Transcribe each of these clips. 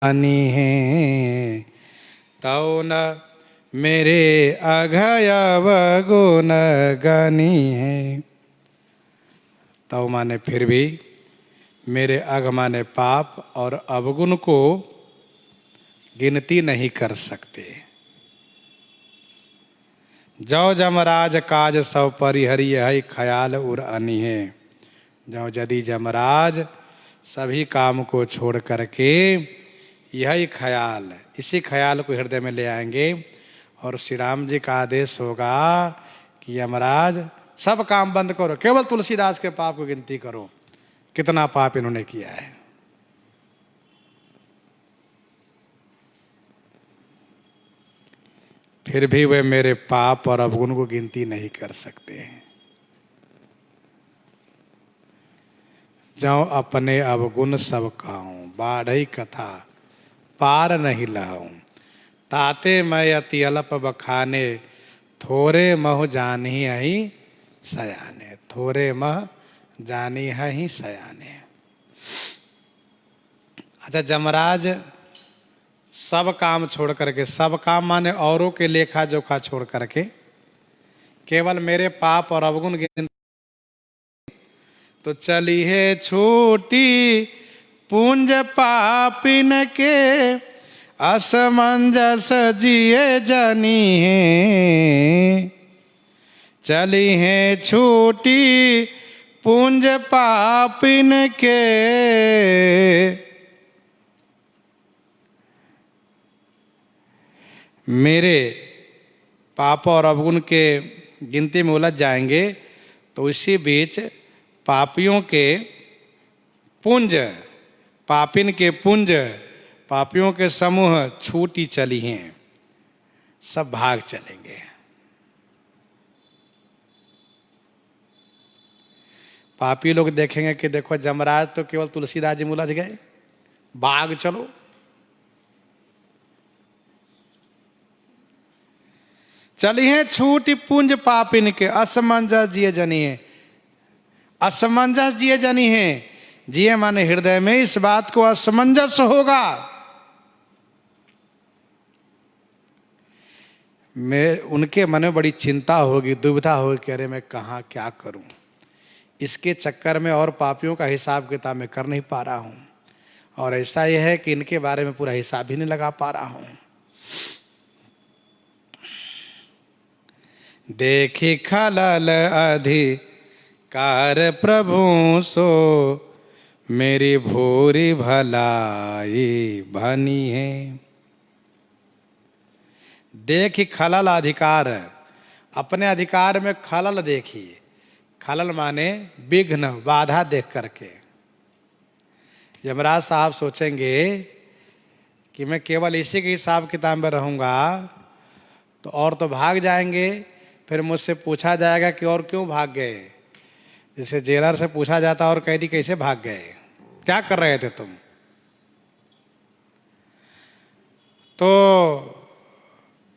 गानी है तौ न मेरे अघयव गुण गानी है। तौ माने फिर भी, मेरे अघ माने पाप और अवगुण को गिनती नहीं कर सकते। जौ जमराज काज सब परिहरि है ख्याल उर अनी है। जौ यदि जमराज सभी काम को छोड़ करके यही ख्याल, इसी ख्याल को हृदय में ले आएंगे और श्री राम जी का आदेश होगा कि यमराज सब काम बंद करो, केवल तुलसीदास के पाप को गिनती करो, कितना पाप इन्होंने किया है। फिर भी वे मेरे पाप और अवगुण को गिनती नहीं कर सकते हैं। जौ अपने अवगुण सब कहूं, बाढ़ई कथा पार नहीं लाऊं। ताते मैं अति अल्प बखाने, थोरे मह जानी ही सयाने। थोरे मह जानी ही सयाने। अच्छा, जमराज सब काम छोड़ करके, सब काम माने औरों के लेखा जोखा छोड़ करके केवल मेरे पाप और अवगुण गिन, तो चली है छोटी पूंज पापिन के, असमंजस जिए जानी है। चली है छोटी पूंज पापिन के, मेरे पाप और अवगुण के गिनती में उलझ जाएंगे तो इसी बीच पापियों के पुंज, पापिन के पुंज, पापियों के समूह छूटी चली हैं, सब भाग चलेंगे। पापी लोग देखेंगे कि देखो जमराज तो केवल तुलसीदास जी में उलझ गए, भाग चलो। चली है छूटी पुंज पापिन के, असमंजस जिए जनी है। असमंजस जिए जनी है, जिए माने हृदय में इस बात को असमंजस होगा, मैं उनके मन में बड़ी चिंता होगी, दुविधा होगी कि अरे मैं कहाँ क्या करूं, इसके चक्कर में और पापियों का हिसाब किताब मैं कर नहीं पा रहा हूं, और ऐसा यह है कि इनके बारे में पूरा हिसाब ही नहीं लगा पा रहा हूं। देखी खलल अधिकार प्रभु सो, मेरी भूरी भलाई भनी है। देखी खलल अधिकार, अपने अधिकार में खलल देखिए। खलल माने विघ्न, बाधा देख करके। यमराज साहब सोचेंगे कि मैं केवल इसी के हिसाब किताब में रहूंगा तो और तो भाग जाएंगे, फिर मुझसे पूछा जाएगा कि और क्यों भाग गए। जैसे जेलर से पूछा जाता और कैदी कैसे भाग गए, क्या कर रहे थे तुम। तो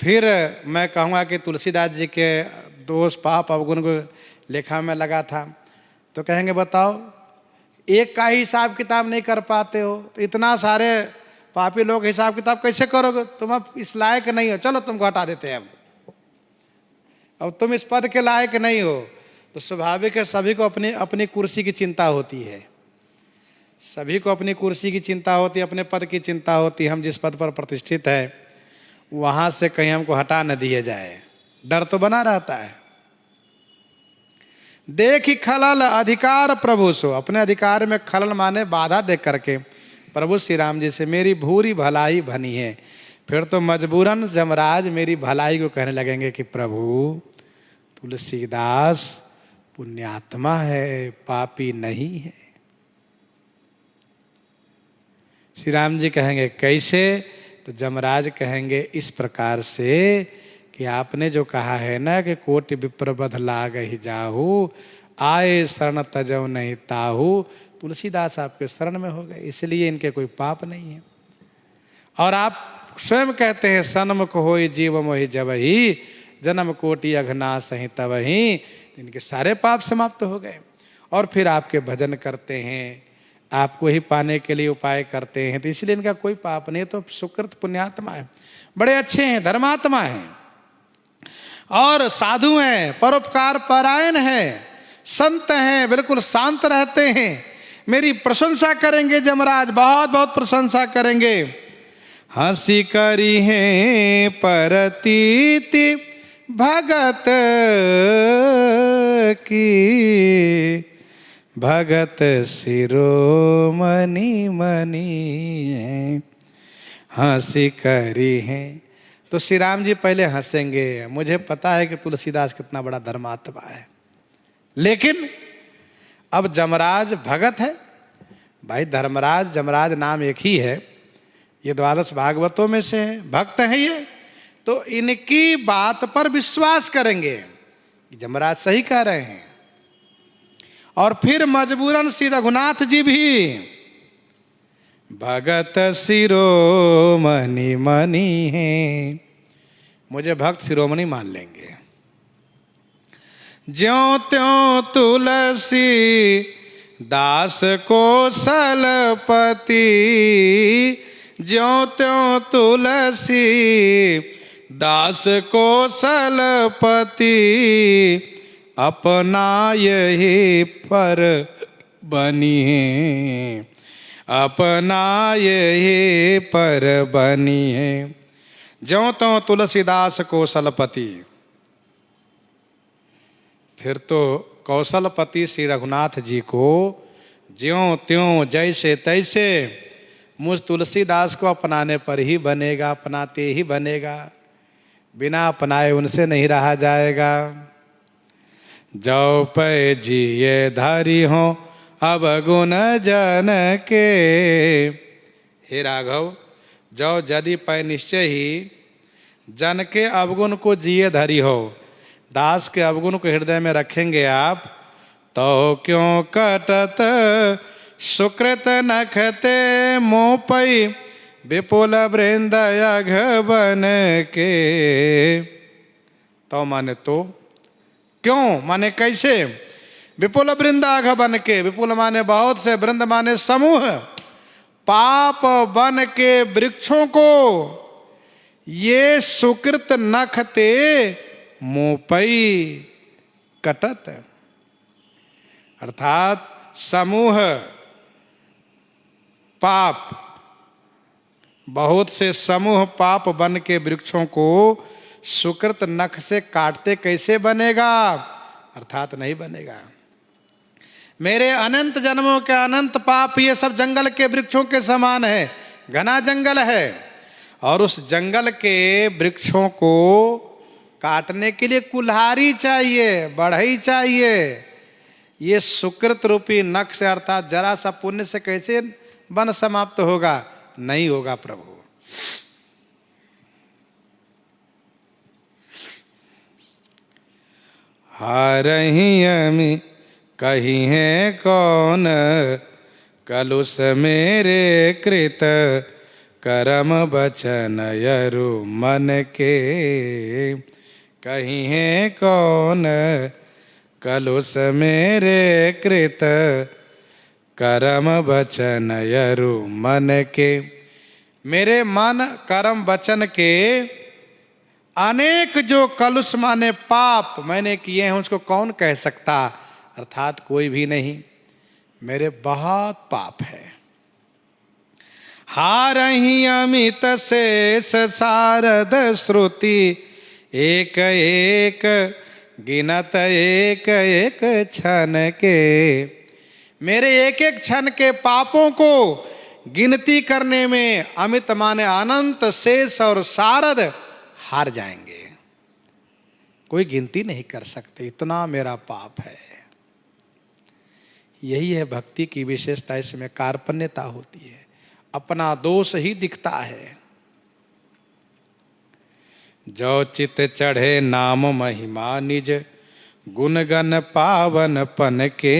फिर मैं कहूँगा कि तुलसीदास जी के दोष पाप अवगुण को लेखा में लगा था, तो कहेंगे बताओ एक का ही हिसाब किताब नहीं कर पाते हो, तो इतना सारे पापी लोग हिसाब किताब कैसे करोगे, तुम अब इस लायक नहीं हो, चलो तुमको हटा देते हैं। अब तुम इस पद के लायक नहीं हो। तो स्वाभाविक है, सभी को अपनी अपनी कुर्सी की चिंता होती है, सभी को अपनी कुर्सी की चिंता होती है, अपने पद की चिंता होती है। हम जिस पद पर प्रतिष्ठित है वहां से कहीं हमको हटा न दिए जाए, डर तो बना रहता है। देखी खलल अधिकार प्रभु सो, अपने अधिकार में खलल माने बाधा देख करके प्रभु श्री राम जी से मेरी भूरी भलाई भनी है। फिर तो मजबूरन जमराज मेरी भलाई को कहने लगेंगे कि प्रभु तुलसीदास पुण्यात्मा है, पापी नहीं है। श्री राम जी कहेंगे कैसे, तो जमराज कहेंगे इस प्रकार से कि आपने जो कहा है ना कि कोटि विप्र बध लाग ही जाहू, आए शरण तजौ नहीं ताहू। तुलसीदास आपके शरण में हो गए, इसलिए इनके कोई पाप नहीं है। और आप स्वयं कहते हैं सन्मुख होई जीव मोहि जब ही, जन्म कोटि अघनाश ही तब ही। इनके सारे पाप समाप्त हो गए और फिर आपके भजन करते हैं, आपको ही पाने के लिए उपाय करते हैं, तो इसलिए इनका कोई पाप नहीं, तो सुकृत पुण्यात्मा है, बड़े अच्छे हैं, धर्मात्मा हैं और साधु हैं, परोपकार परायण हैं, संत हैं, बिल्कुल शांत रहते हैं। मेरी प्रशंसा करेंगे जमराज, बहुत बहुत प्रशंसा करेंगे। हंसी करी है परतीति भगत की, भगत शिरोमणि मणि है, हंसी करी है। तो श्री राम जी पहले हंसेंगे। मुझे पता है कि तुलसीदास कितना बड़ा धर्मात्मा है, लेकिन अब जमराज भगत है। भाई धर्मराज जमराज नाम एक ही है, ये द्वादश भागवतों में से है, भक्त हैं ये, तो इनकी बात पर विश्वास करेंगे कि जमराज सही कह रहे हैं। और फिर मजबूरन श्री रघुनाथ जी भी भगत शिरोमणि मणि हैं, मुझे भक्त शिरोमणि मान लेंगे। ज्यों त्यों तुलसी दास कौशलपति, ज्यों त्यों तुलसी दास कौशलपति, अपना यही पर बनी है, अपना यही पर बनी है। ज्यों त्यों तुलसीदास कौशलपति, फिर तो कौशलपति श्री रघुनाथ जी को ज्यों त्यों जैसे तैसे मुझ तुलसीदास को अपनाने पर ही बनेगा, अपनाते ही बनेगा, बिना अपनाए उनसे नहीं रहा जाएगा। जो पै जिये धारी हो अब गुण जन के, हे राघव जो यदि पै निश्चय ही जन के अवगुण को जिये धरी हो, दास के अवगुण को हृदय में रखेंगे आप, तो क्यों कटत सुकृत नखते मोपई, विपुल वृंद अघ बन के। तो माने तो, क्यों माने कैसे, विपुल वृंद अघ बन के, विपुल माने बहुत से, वृंद माने समूह, पाप बन के वृक्षों को ये सुकृत नखते मोपई कटत, अर्थात समूह पाप, बहुत से समूह पाप बन के वृक्षों को सुकृत नख से काटते कैसे बनेगा, अर्थात नहीं बनेगा। मेरे अनंत जन्मों के अनंत पाप ये सब जंगल के वृक्षों के समान है, घना जंगल है, और उस जंगल के वृक्षों को काटने के लिए कुल्हाड़ी चाहिए, बढ़ई चाहिए। ये सुकृत रूपी नख से, अर्थात जरा सा पुण्य से कैसे वन समाप्त होगा, नहीं होगा प्रभु। हारही अमी कही है कौन, कलुष मेरे कृत करम बचन यरु मन के, कही है कौन कलुष मेरे कृत करम वचन यरु मन के। मेरे मन कर्म वचन के अनेक जो कलुष माने पाप मैंने किए हैं, उसको कौन कह सकता, अर्थात कोई भी नहीं, मेरे बहुत पाप है। हारही अमित शेष शारद श्रुति, एक एक गिनत एक एक क्षण के। मेरे एक एक क्षण के पापों को गिनती करने में अमित माने अनंत शेष और शारद हार जाएंगे, कोई गिनती नहीं कर सकते, इतना मेरा पाप है। यही है भक्ति की विशेषता, इसमें कार्पण्यता होती है, अपना दोष ही दिखता है। जो चित चढ़े नाम महिमा निज, गुणगन पावन पन के।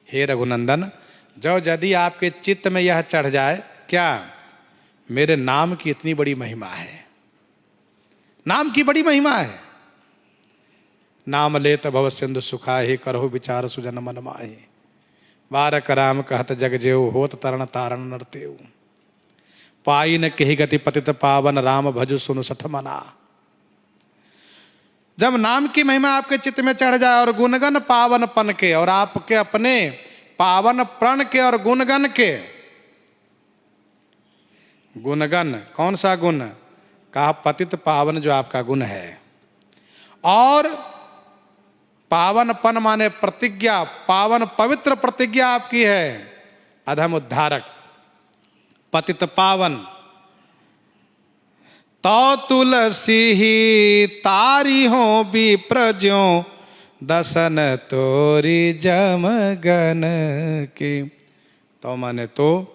हे रघुनंदन, जो यदि आपके चित्त में यह चढ़ जाए, क्या मेरे नाम की इतनी बड़ी महिमा है, नाम की बड़ी महिमा है। नाम लेत भव सिंधु सुखा, हे करहो विचार सुजन मन माहे। बारक राम कहत जग जेऊ, होत तरण तारण नरतेऊ। पाई न कही गति पतित पावन, राम भजु सुनु सठ मना। जब नाम की महिमा आपके चित्त में चढ़ जाए और गुणगन पावन पन के, और आपके अपने पावन प्रण के और गुणगन के, गुणगन कौन सा गुण? कहा पतित पावन जो आपका गुण है, और पावनपन माने प्रतिज्ञा, पावन पवित्र प्रतिज्ञा आपकी है, अधम उद्धारक पतित पावन। तो तुलसी ही तारी हो विप्रज्यों, दसन तोरी जमगन की। तो माने तो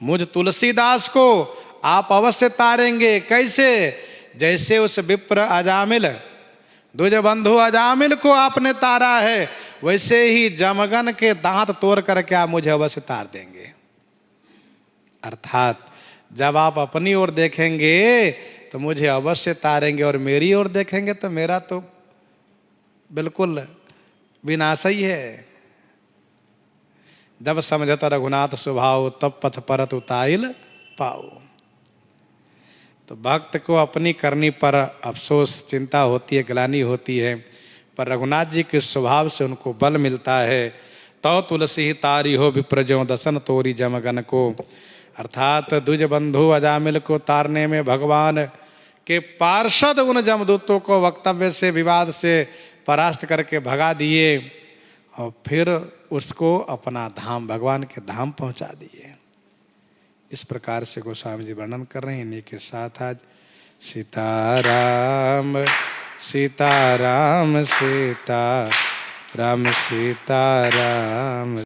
मुझ तुलसीदास को आप अवश्य तारेंगे। कैसे? जैसे उस विप्र अजामिल, द्विज बंधु अजामिल को आपने तारा है, वैसे ही जमगन के दांत तोड़ करके आप मुझे अवश्य तार देंगे। अर्थात जब आप अपनी ओर देखेंगे तो मुझे अवश्य तारेंगे, और मेरी ओर देखेंगे तो मेरा तो बिल्कुल विनाश ही है। जब समझता रघुनाथ स्वभाव, तब पथ परत उताइल पाओ। तो भक्त को अपनी करनी पर अफसोस, चिंता होती है, ग्लानि होती है, पर रघुनाथ जी के स्वभाव से उनको बल मिलता है। तो तुलसी तारी हो विप्रज्यों, दसन तोरी जमगन को। अर्थात द्विज बंधु अजामिल को तारने में भगवान के पार्षद उन जमदूतों को वक्तव्य से, विवाद से परास्त करके भगा दिए, और फिर उसको अपना धाम, भगवान के धाम पहुंचा दिए। इस प्रकार से गोस्वामी जी वर्णन कर रहे हैं। इन्हीं के साथ आज सीताराम सीताराम सीताराम सीताराम।